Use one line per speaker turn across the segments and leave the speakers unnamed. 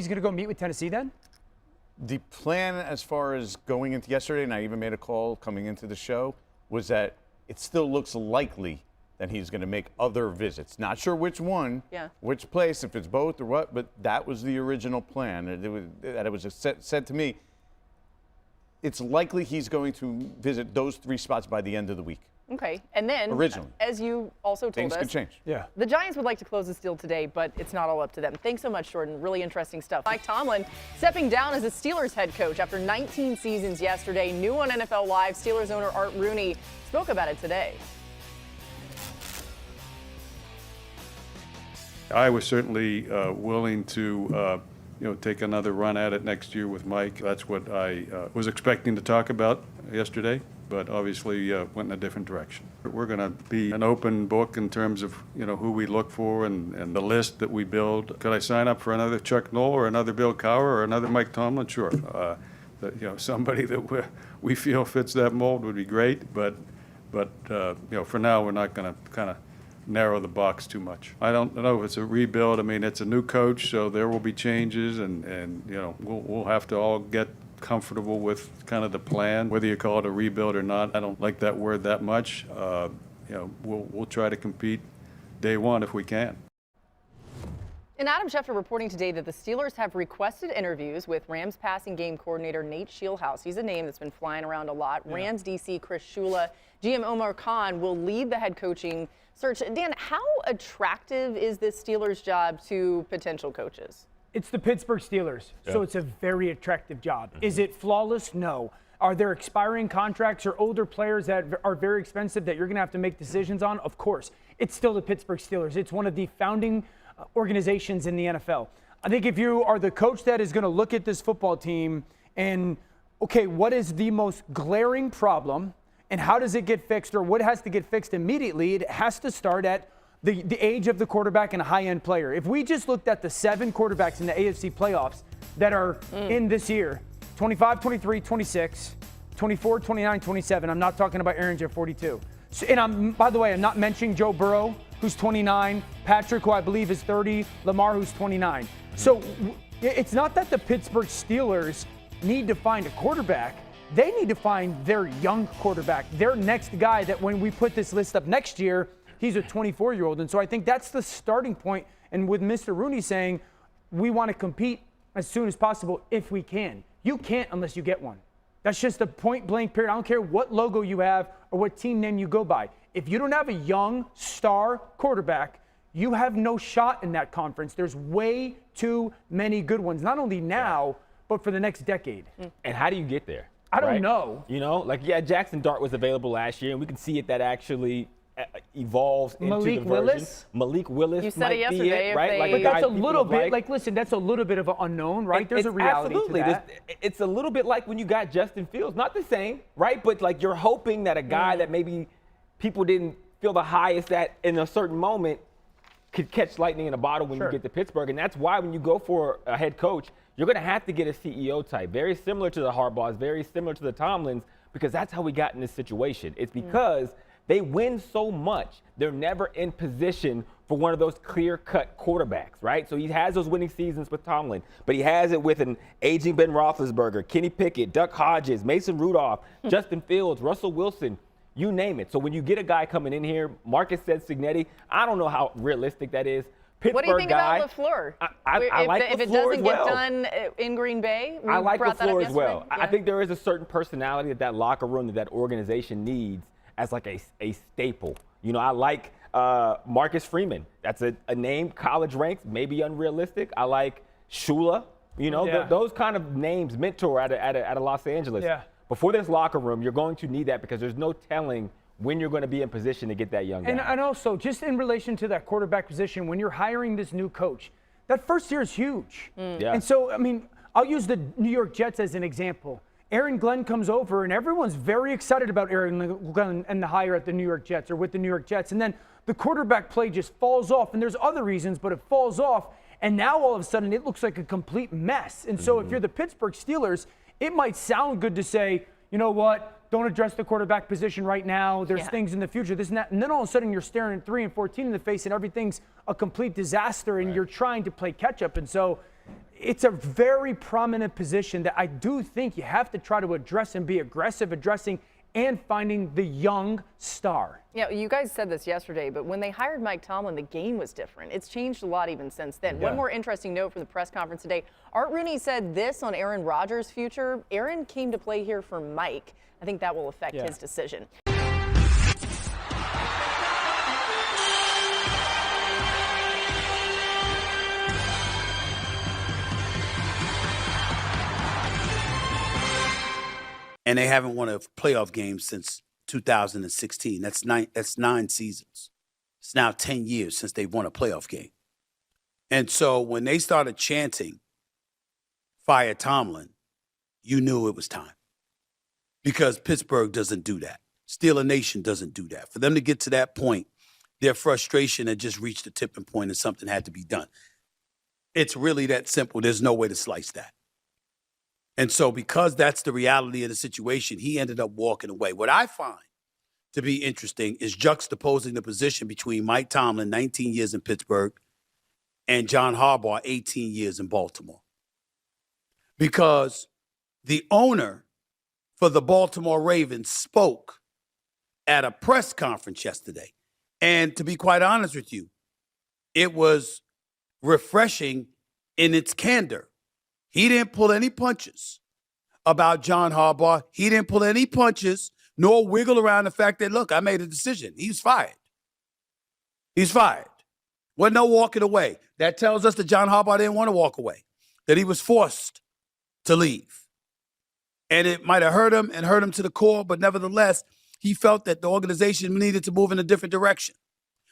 He's going to go meet with Tennessee then?
The plan as far as going into yesterday, and I even made a call coming into the show, was that it still looks likely that he's going to make other visits. Not sure which one, which place, if it's both or what, but that was the original plan. It was said to me, it's likely he's going to visit those 3 spots by the end of the week.
Okay, and then, as you also told
things
us,
could change. Yeah.
The Giants would like to close this deal today, but it's not all up to them. Thanks so much, Jordan. Really interesting stuff. Mike Tomlin stepping down as the Steelers head coach after 19 seasons yesterday. New on NFL Live, Steelers owner Art Rooney spoke about it today.
I was certainly willing to take another run at it next year with Mike. That's what I was expecting to talk about yesterday, but obviously went in a different direction. We're going to be an open book in terms of who we look for and the list that we build. Could I sign up for another Chuck Noll or another Bill Cowher or another Mike Tomlin? Sure. Somebody that we feel fits that mold would be great, but for now we're not going to kind of narrow the box too much. I don't know if it's a rebuild. I mean, it's a new coach, so there will be changes, and we'll have to all get comfortable with kind of the plan, whether you call it a rebuild or not. I don't like that word that much. We'll try to compete day one if we can.
And Adam Schefter reporting today that the Steelers have requested interviews with Rams passing game coordinator Nate Scheelhaase. He's a name that's been flying around a lot. Yeah. Rams DC Chris Shula, GM Omar Khan will lead the head coaching search. Dan, how attractive is this Steelers job to potential coaches?
It's the Pittsburgh Steelers, so it's a very attractive job. Is it flawless? No. Are there expiring contracts or older players that are very expensive that you're going to have to make decisions on? Of course. It's still the Pittsburgh Steelers. It's one of the founding organizations in the NFL. I think if you are the coach that is going to look at this football team and, okay, what is the most glaring problem and how does it get fixed, or what has to get fixed immediately? It has to start at the age of the quarterback and a high-end player. If we just looked at the 7 quarterbacks in the AFC playoffs that are in this year, 25, 23, 26, 24, 29, 27. I'm not talking about Aaron at 42. So, and by the way, I'm not mentioning Joe Burrow, who's 29, Patrick, who I believe is 30, Lamar, who's 29. So it's not that the Pittsburgh Steelers need to find a quarterback. They need to find their young quarterback, their next guy that when we put this list up next year, he's a 24-year-old. And so I think that's the starting point. And with Mr. Rooney saying, we want to compete as soon as possible if we can. You can't unless you get one. That's just a point-blank period. I don't care what logo you have or what team name you go by. If you don't have a young star quarterback, you have no shot in that conference. There's way too many good ones, not only now, but for the next decade.
And how do you get there?
I don't know.
Jackson Dart was available last year, and we can see it that actually evolves into
Malik
the version.
Willis?
Malik Willis
You said
might
it yesterday.
be it, right?
But that's a little bit, listen, that's a little bit of an unknown, right? There's a reality to that.
It's a little bit like when you got Justin Fields. Not the same, right? But like you're hoping that a guy that maybe people didn't feel the highest at in a certain moment could catch lightning in a bottle when you get to Pittsburgh. And that's why when you go for a head coach, you're going to have to get a CEO type, very similar to the Harbaughs, very similar to the Tomlins, because that's how we got in this situation. It's because they win so much, they're never in position for one of those clear-cut quarterbacks, right? So he has those winning seasons with Tomlin, but he has it with an aging Ben Roethlisberger, Kenny Pickett, Duck Hodges, Mason Rudolph, Justin Fields, Russell Wilson, you name it. So when you get a guy coming in here, Marcus said Signetti, I don't know how realistic that is. Pittsburgh
what do you think
guy,
about LaFleur?
I like LaFleur
if it doesn't
as well.
get done in Green Bay,
I like LaFleur as well.
Yeah.
I think there is a certain personality that locker room, that organization needs as like a staple. I like Marcus Freeman. That's a name, college ranks, maybe unrealistic. I like Shula. Those kind of names, mentor out of Los Angeles. Yeah. Before this locker room, you're going to need that because there's no telling when you're going to be in position to get that young guy.
And also, just in relation to that quarterback position, when you're hiring this new coach, that first year is huge.
Yeah.
And so, I mean, I'll use the New York Jets as an example. Aaron Glenn comes over, and everyone's very excited about Aaron Glenn and the hire at the New York Jets or with the New York Jets. And then the quarterback play just falls off, and there's other reasons, but it falls off. And now all of a sudden it looks like a complete mess. And so if you're the Pittsburgh Steelers, it might sound good to say, you know what, don't address the quarterback position right now. There's things in the future, this and that. And then all of a sudden you're staring at 3-14 in the face and everything's a complete disaster and you're trying to play catch up. And so it's a very prominent position that I do think you have to try to address and be aggressive addressing and finding the young star.
Yeah, you guys said this yesterday, but when they hired Mike Tomlin, the game was different. It's changed a lot even since then. One more interesting note from the press conference today. Art Rooney said this on Aaron Rodgers' future. Aaron came to play here for Mike. I think that will affect his decision.
And they haven't won a playoff game since 2016. That's nine seasons. It's now 10 years since they've won a playoff game. And so when they started chanting, fire Tomlin, you knew it was time. Because Pittsburgh doesn't do that. Steeler Nation doesn't do that. For them to get to that point, their frustration had just reached a tipping point and something had to be done. It's really that simple. There's no way to slice that. And so because that's the reality of the situation, he ended up walking away. What I find to be interesting is juxtaposing the position between Mike Tomlin, 19 years in Pittsburgh, and John Harbaugh, 18 years in Baltimore. Because the owner for the Baltimore Ravens spoke at a press conference yesterday. And to be quite honest with you, it was refreshing in its candor. He didn't pull any punches about John Harbaugh. He didn't pull any punches nor wiggle around the fact that, look, I made a decision. He's fired. He's fired. Wasn't no walking away. That tells us that John Harbaugh didn't want to walk away, that he was forced to leave. And it might have hurt him and hurt him to the core, but nevertheless, he felt that the organization needed to move in a different direction.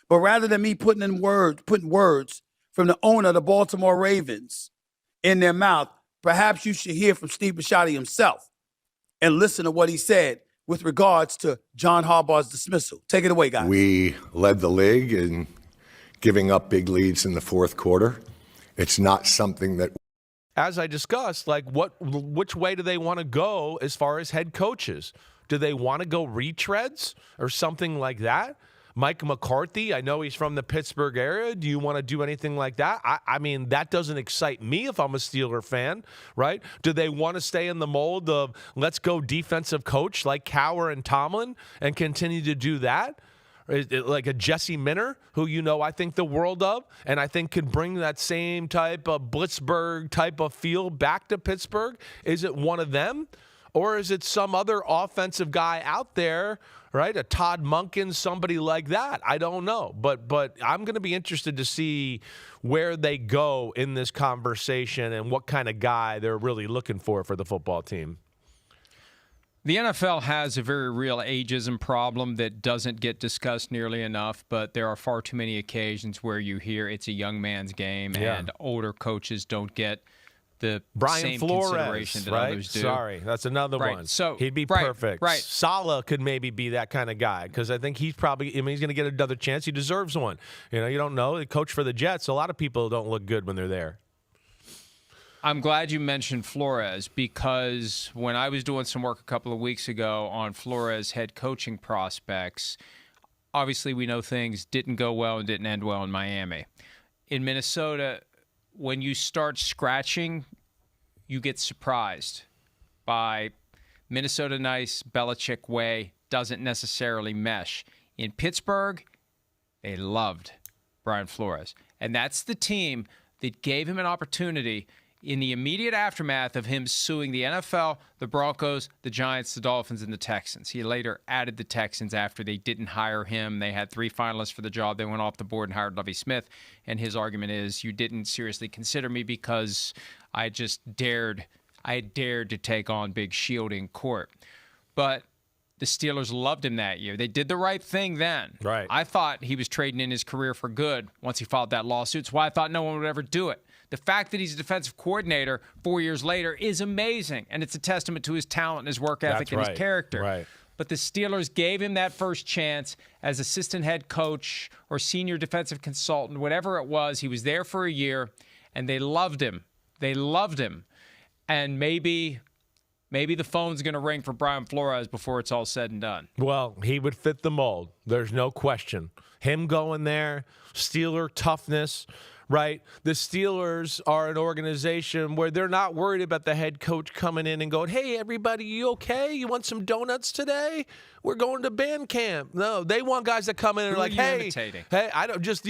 But rather than me putting words from the owner of the Baltimore Ravens in their mouth, perhaps you should hear from Steve Bisciotti himself and listen to what he said with regards to John Harbaugh's dismissal. Take it away, guys.
We led the league in giving up big leads in the fourth quarter. It's not something that,
as I discussed, which way do they want to go as far as head coaches? Do they want to go retreads or something like that? Mike McCarthy, I know he's from the Pittsburgh area. Do you want to do anything like that? I mean, that doesn't excite me if I'm a Steeler fan, right? Do they want to stay in the mold of let's go defensive coach like Cowher and Tomlin and continue to do that? Like a Jesse Minter, who I think the world of, and I think could bring that same type of Blitzburg type of feel back to Pittsburgh? Is it one of them? Or is it some other offensive guy out there, right? A Todd Monken, somebody like that. I don't know. But I'm going to be interested to see where they go in this conversation and what kind of guy they're really looking for the football team.
The NFL has a very real ageism problem that doesn't get discussed nearly enough, but there are far too many occasions where you hear it's a young man's game and older coaches don't get the
Brian
same
Flores,
consideration that
right?
others do.
Sorry, that's another one.
So
he'd be perfect.
Right.
Saleh could maybe be that kind of guy because I think he's probably. I mean, he's going to get another chance. He deserves one. You don't know. The coach for the Jets. A lot of people don't look good when they're there.
I'm glad you mentioned Flores because when I was doing some work a couple of weeks ago on Flores' head coaching prospects, obviously we know things didn't go well and didn't end well in Miami. In Minnesota, when you start scratching, you get surprised by Minnesota nice, Belichick way, doesn't necessarily mesh. In Pittsburgh, they loved Brian Flores. And that's the team that gave him an opportunity in the immediate aftermath of him suing the NFL, the Broncos, the Giants, the Dolphins, and the Texans. He later added the Texans after they didn't hire him. They had 3 finalists for the job. They went off the board and hired Lovie Smith. And his argument is, you didn't seriously consider me because I dared to take on Big Shield in court. But the Steelers loved him that year. They did the right thing then.
Right.
I thought he was trading in his career for good once he filed that lawsuit. It's why I thought no one would ever do it. The fact that he's a defensive coordinator 4 years later is amazing, and it's a testament to his talent and his work ethic and his character.
Right.
But the Steelers gave him that first chance as assistant head coach or senior defensive consultant, whatever it was. He was there for a year, and they loved him. They loved him. And maybe the phone's going to ring for Brian Flores before it's all said and done.
Well, he would fit the mold. There's no question. Him going there, Steeler toughness, right? The Steelers are an organization where they're not worried about the head coach coming in and going, hey, everybody, you okay? You want some donuts today? We're going to band camp. No, they want guys that come in and are like, hey, I don't just,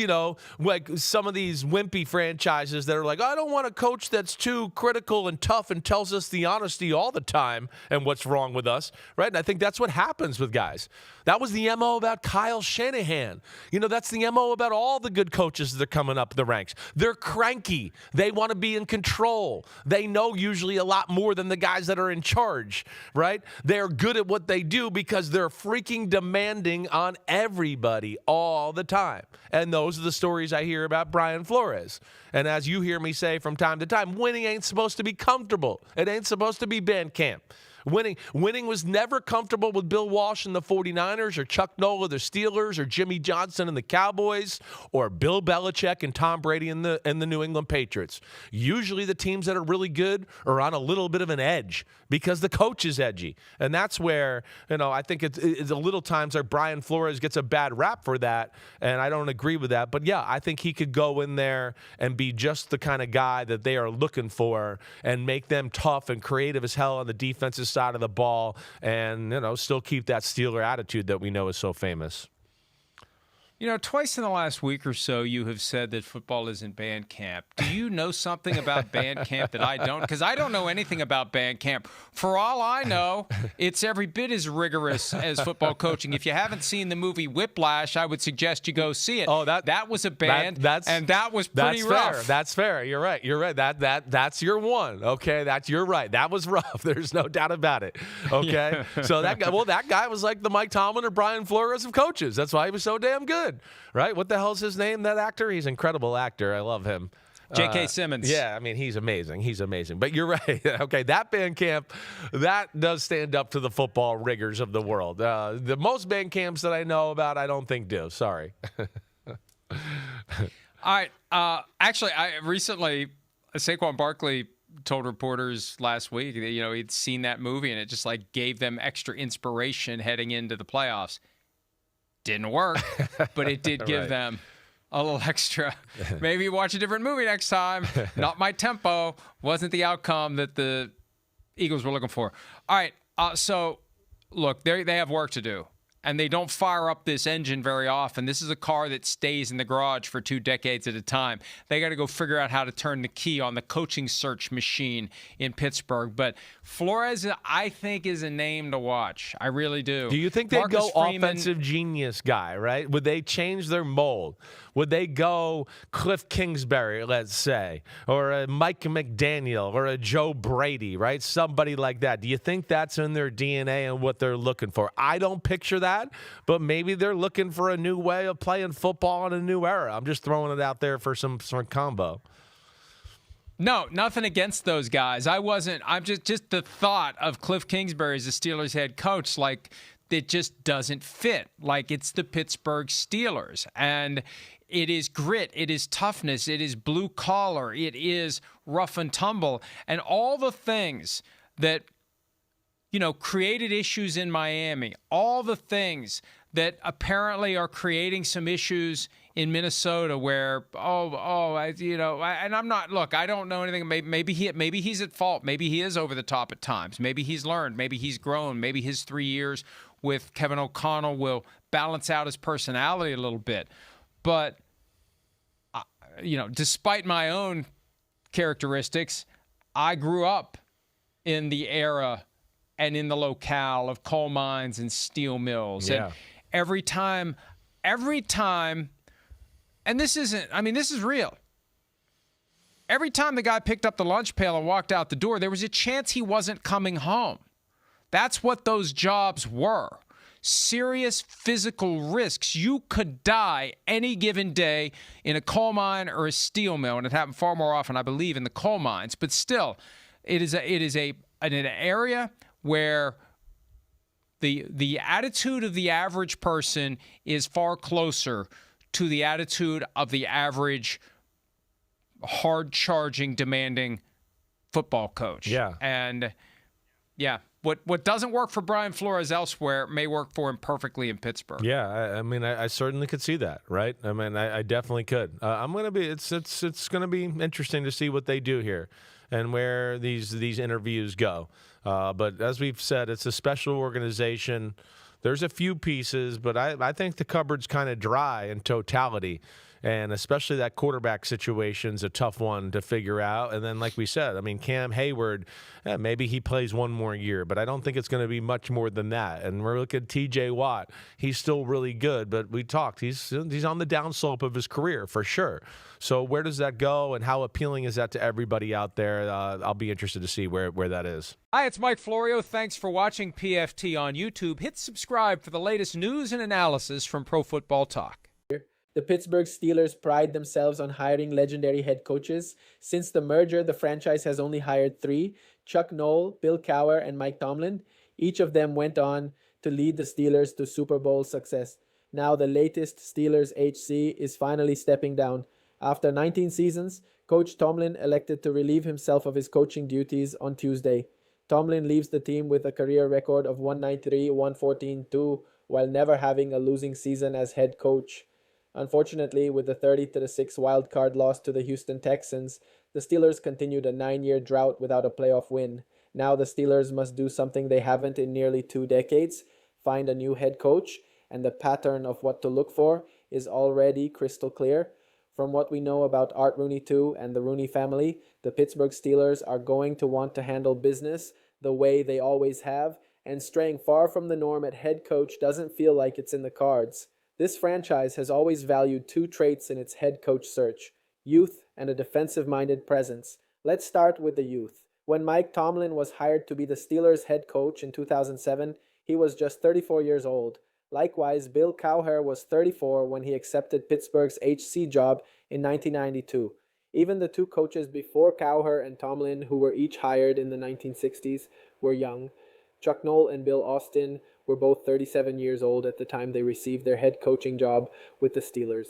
like some of these wimpy franchises that are like, I don't want a coach that's too critical and tough and tells us the honesty all the time and what's wrong with us, right? And I think that's what happens with guys. That was the MO about Kyle Shanahan. That's the MO about all the good coaches that are coming up the ranks. They're cranky. They want to be in control. They know usually a lot more than the guys that are in charge, right? They're good at what they do because they're freaking demanding on everybody all the time. And those are the stories I hear about Brian Flores. And as you hear me say from time to time, winning ain't supposed to be comfortable. It ain't supposed to be band camp. Winning was never comfortable with Bill Walsh and the 49ers or Chuck Noll of the Steelers or Jimmy Johnson and the Cowboys or Bill Belichick and Tom Brady and the New England Patriots. Usually the teams that are really good are on a little bit of an edge because the coach is edgy. And that's where, I think it's a little times like Brian Flores gets a bad rap for that, and I don't agree with that. But, yeah, I think he could go in there and be just the kind of guy that they are looking for and make them tough and creative as hell on the defensive side of the ball and, still keep that Steeler attitude that we know is so famous.
Twice in the last week or so, you have said that football isn't band camp. Do you know something about band camp that I don't? Because I don't know anything about band camp. For all I know, it's every bit as rigorous as football coaching. If you haven't seen the movie Whiplash, I would suggest you go see it.
Oh,
that was a band, and that was pretty rough.
Fair. That's fair. You're right. That's your one. Okay, you're right. That was rough. There's no doubt about it. Okay, so that guy was like the Mike Tomlin or Brian Flores of coaches. That's why he was so damn good. Right? What the hell's his name, that actor? He's an incredible actor. I love him.
J.K. Simmons.
Yeah, he's amazing. He's amazing. But you're right. Okay, that band camp, that does stand up to the football rigors of the world. The most band camps that I know about, I don't think do. Sorry.
All right. Actually, recently, Saquon Barkley told reporters last week that, he'd seen that movie and it just gave them extra inspiration heading into the playoffs. Didn't work, but it did give them a little extra. Maybe watch a different movie next time. Not my tempo. Wasn't the outcome that the Eagles were looking for. All right. So, look, they have work to do. And they don't fire up this engine very often. This is a car that stays in the garage for 2 decades at a time. They got to go figure out how to turn the key on the coaching search machine in Pittsburgh. But Flores, I think, is a name to watch. I really do.
Do you think they'd go offensive genius guy, right? Would they change their mold? Would they go Cliff Kingsbury, let's say, or a Mike McDaniel or a Joe Brady, right? Somebody like that. Do you think that's in their DNA and what they're looking for? I don't picture that, but maybe they're looking for a new way of playing football in a new era. I'm just throwing it out there for some combo.
No, nothing against those guys. I'm just the thought of Cliff Kingsbury as the Steelers head coach, it just doesn't fit. It's the Pittsburgh Steelers. And it is grit, it is toughness, it is blue collar, it is rough and tumble, and all the things that, created issues in Miami, all the things that apparently are creating some issues in Minnesota where, and I'm not, look, I don't know anything. Maybe he's at fault. Maybe he is over the top at times. Maybe he's learned. Maybe he's grown. Maybe his 3 years with Kevin O'Connell will balance out his personality a little bit. But, despite my own characteristics, I grew up in the era and in the locale of coal mines and steel mills.
Yeah.
And every time, and this is real. Every time the guy picked up the lunch pail and walked out the door, there was a chance he wasn't coming home. That's what those jobs were. Serious physical risks. You could die any given day in a coal mine or a steel mill, and it happened far more often, I believe, in the coal mines. But still, it is an area where the attitude of the average person is far closer to the attitude of the average hard-charging, demanding football coach.
Yeah.
And, yeah, what doesn't work for Brian Flores elsewhere may work for him perfectly in Pittsburgh.
Yeah, I mean, I certainly could see that, right? I mean, I definitely could. It's gonna be interesting to see what they do here and where these interviews go. But as we've said, it's a special organization. There's a few pieces, but I think the cupboard's kind of dry in totality. And especially that quarterback situation's a tough one to figure out. And then, like we said, I mean, Cam Hayward, maybe he plays one more year, but I don't think it's going to be much more than that. And we're looking at T.J. Watt. He's still really good, but we talked. He's on the downslope of his career for sure. So where does that go, and how appealing is that to everybody out there? I'll be interested to see where that is.
Hi, it's Mike Florio. Thanks for watching PFT on YouTube. Hit subscribe for the latest news and analysis from Pro Football Talk.
The Pittsburgh Steelers pride themselves on hiring legendary head coaches. Since the merger, the franchise has only hired 3, Chuck Noll, Bill Cowher, and Mike Tomlin. Each of them went on to lead the Steelers to Super Bowl success. Now the latest Steelers HC is finally stepping down. After 19 seasons, Coach Tomlin elected to relieve himself of his coaching duties on Tuesday. Tomlin leaves the team with a career record of 193, 114-2, while never having a losing season as head coach. Unfortunately, with the 30-6 wildcard loss to the Houston Texans, the Steelers continued a 9-year drought without a playoff win. Now the Steelers must do something they haven't in nearly 2 decades, find a new head coach, and the pattern of what to look for is already crystal clear. From what we know about Art Rooney II and the Rooney family, the Pittsburgh Steelers are going to want to handle business the way they always have, and straying far from the norm at head coach doesn't feel like it's in the cards. This franchise has always valued 2 traits in its head coach search: youth and a defensive-minded presence. Let's start with the youth. When Mike Tomlin was hired to be the Steelers' head coach in 2007, he was just 34 years old. Likewise, Bill Cowher was 34 when he accepted Pittsburgh's HC job in 1992. Even the 2 coaches before Cowher and Tomlin, who were each hired in the 1960s, were young. Chuck Noll and Bill Austin were both 37 years old at the time they received their head coaching job with the Steelers.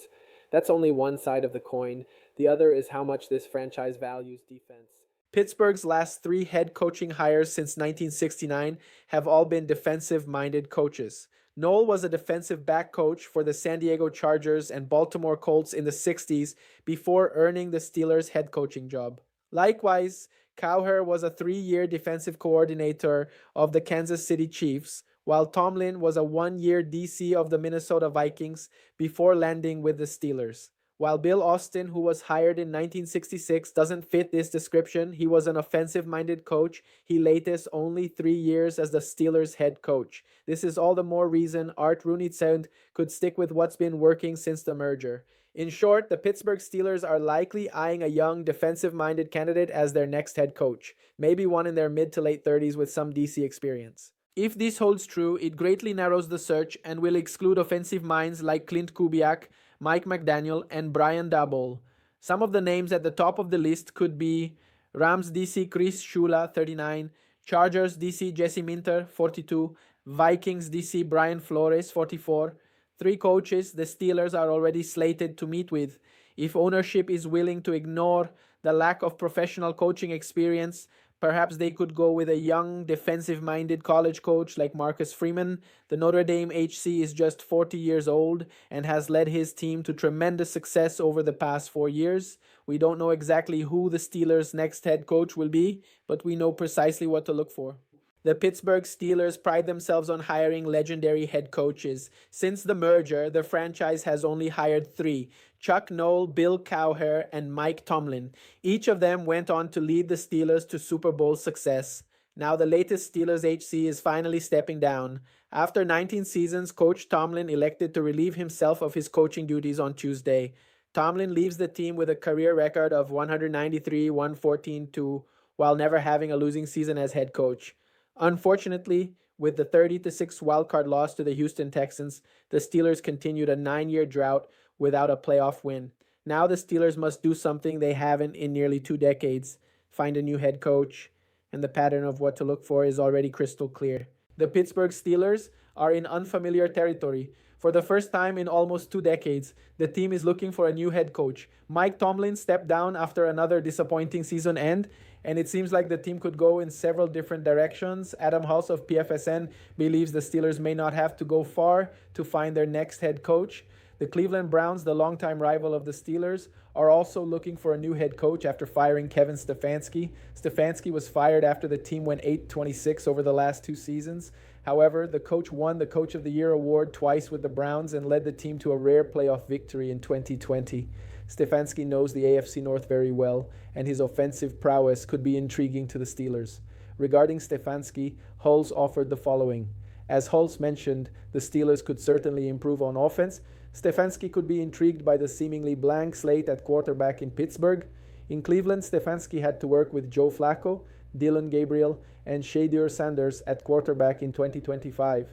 That's only one side of the coin. The other is how much this franchise values defense. Pittsburgh's last 3 head coaching hires since 1969 have all been defensive-minded coaches. Noll was a defensive back coach for the San Diego Chargers and Baltimore Colts in the 60s before earning the Steelers' head coaching job. Likewise, Cowher was a 3-year defensive coordinator of the Kansas City Chiefs, while Tomlin was a 1-year DC of the Minnesota Vikings before landing with the Steelers. While Bill Austin, who was hired in 1966, doesn't fit this description, he was an offensive-minded coach. He latest only 3 years as the Steelers' head coach. This is all the more reason Art Rooney II could stick with what's been working since the merger. In short, the Pittsburgh Steelers are likely eyeing a young, defensive-minded candidate as their next head coach, maybe one in their mid to late 30s with some DC experience. If this holds true, it greatly narrows the search and will exclude offensive minds like Clint Kubiak, Mike McDaniel, and Brian Daboll. Some of the names at the top of the list could be Rams DC Chris Shula, 39, Chargers DC Jesse Minter, 42, Vikings DC Brian Flores, 44. 3 coaches the Steelers are already slated to meet with. If ownership is willing to ignore the lack of professional coaching experience, perhaps they could go with a young, defensive-minded college coach like Marcus Freeman. The Notre Dame HC is just 40 years old and has led his team to tremendous success over the past 4 years. We don't know exactly who the Steelers' next head coach will be, but we know precisely what to look for. The Pittsburgh Steelers pride themselves on hiring legendary head coaches. Since the merger, the franchise has only hired 3: Chuck Noll, Bill Cowher, and Mike Tomlin. Each of them went on to lead the Steelers to Super Bowl success. Now the latest Steelers HC is finally stepping down. After 19 seasons, Coach Tomlin elected to relieve himself of his coaching duties on Tuesday. Tomlin leaves the team with a career record of 193, 114-2, while never having a losing season as head coach. Unfortunately, with the 30-6 wildcard loss to the Houston Texans, the Steelers continued a 9-year drought without a playoff win. Now the Steelers must do something they haven't in nearly 2 decades, find a new head coach, and the pattern of what to look for is already crystal clear. The Pittsburgh Steelers are in unfamiliar territory. For the first time in almost 2 decades, the team is looking for a new head coach. Mike Tomlin stepped down after another disappointing season end, and it seems like the team could go in several different directions. Adam Hulse of PFSN believes the Steelers may not have to go far to find their next head coach. The Cleveland Browns, the longtime rival of the Steelers, are also looking for a new head coach after firing Kevin Stefanski. Stefanski was fired after the team went 8-26 over the last 2 seasons. However, the coach won the Coach of the Year award twice with the Browns and led the team to a rare playoff victory in 2020. Stefanski knows the AFC North very well, and his offensive prowess could be intriguing to the Steelers. Regarding Stefanski, Hulse offered the following. As Hulse mentioned, the Steelers could certainly improve on offense. Stefanski could be intrigued by the seemingly blank slate at quarterback in Pittsburgh. In Cleveland, Stefanski had to work with Joe Flacco, Dylan Gabriel, and Shedeur Sanders at quarterback in 2025.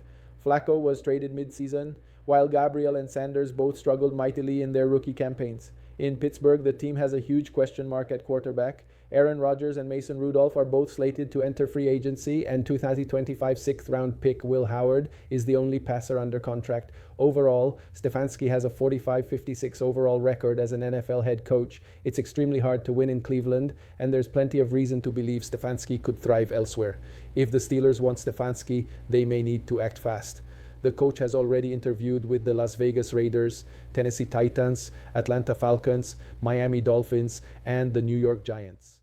Flacco was traded mid-season, while Gabriel and Sanders both struggled mightily in their rookie campaigns. In Pittsburgh, the team has a huge question mark at quarterback. Aaron Rodgers and Mason Rudolph are both slated to enter free agency, and 2025 sixth-round pick Will Howard is the only passer under contract. Overall, Stefanski has a 45-56 overall record as an NFL head coach. It's extremely hard to win in Cleveland, and there's plenty of reason to believe Stefanski could thrive elsewhere. If the Steelers want Stefanski, they may need to act fast. The coach has already interviewed with the Las Vegas Raiders, Tennessee Titans, Atlanta Falcons, Miami Dolphins, and the New York Giants.